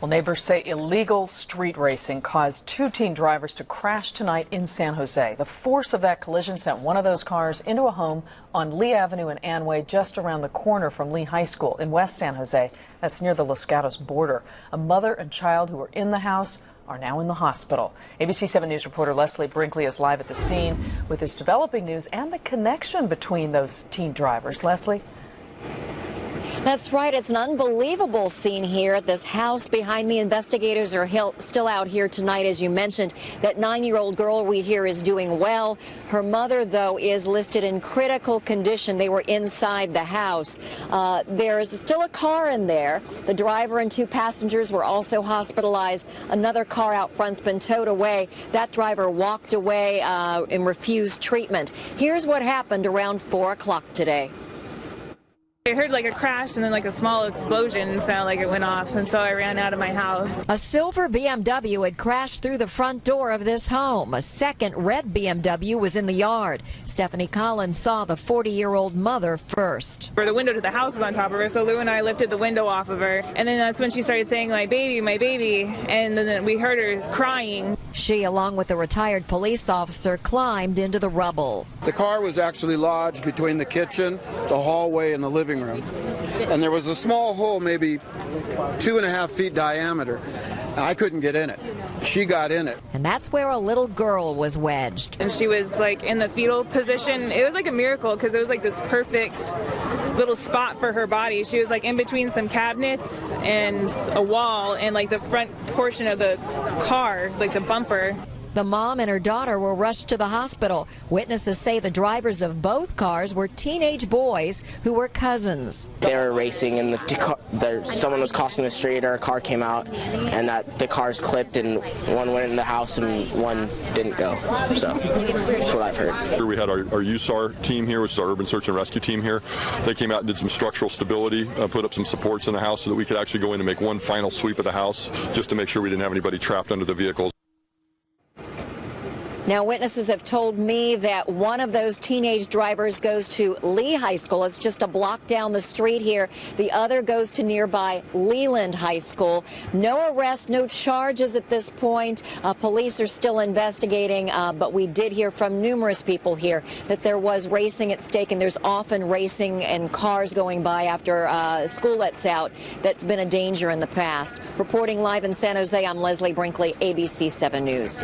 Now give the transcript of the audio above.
Well, neighbors say illegal street racing caused two teen drivers to crash tonight in San Jose. The force of that collision sent one of those cars into a home on Lee Avenue and Anway, just around the corner from Lee High School in West San Jose. That's near the Los Gatos border. A mother and child who were in the house are now in the hospital. ABC 7 News reporter Leslie Brinkley is live at the scene with this developing news and the connection between those teen drivers. Leslie? That's right. It's an unbelievable scene here at this house behind me. Investigators are still out here tonight, as you mentioned. That 9-year-old girl we hear is doing well. Her mother, though, is listed in critical condition. They were inside the house. There is still a car in there. The driver and two passengers were also hospitalized. Another car out front's been towed away. That driver walked away and refused treatment. Here's what happened around 4 o'clock today. I heard like a crash and then like a small explosion sounded like it went off, and so I ran out of my house. A silver BMW had crashed through the front door of this home. A second red BMW was in the yard. Stephanie Collins saw the 40-year-old mother first. The window to the house was on top of her, so Lou and I lifted the window off of her, and then that's when she started saying, my baby, and then we heard her crying. She, along with a retired police officer, climbed into the rubble. The car was actually lodged between the kitchen, the hallway, and the living room. And there was a small hole, maybe 2.5 feet diameter. I couldn't get in it. She got in it. And that's where a little girl was wedged. And she was like in the fetal position. It was like a miracle because it was like this perfect little spot for her body. She was like in between some cabinets and a wall and like the front portion of the car, like the bumper. The mom and her daughter were rushed to the hospital. Witnesses say the drivers of both cars were teenage boys who were cousins. They were racing and someone was crossing the street, or a car came out, and that the cars clipped and one went in the house and one didn't go. So that's what I've heard. We had our USAR team here, which is our urban search and rescue team here. They came out and did some structural stability, put up some supports in the house so that we could actually go in and make one final sweep of the house just to make sure we didn't have anybody trapped under the vehicles. Now, witnesses have told me that one of those teenage drivers goes to Lee High School. It's just a block down the street here. The other goes to nearby Leland High School. No arrests, no charges at this point. Police are still investigating, but we did hear from numerous people here that there was racing at stake, and there's often racing and cars going by after school lets out. That's been a danger in the past. Reporting live in San Jose, I'm Leslie Brinkley, ABC 7 News.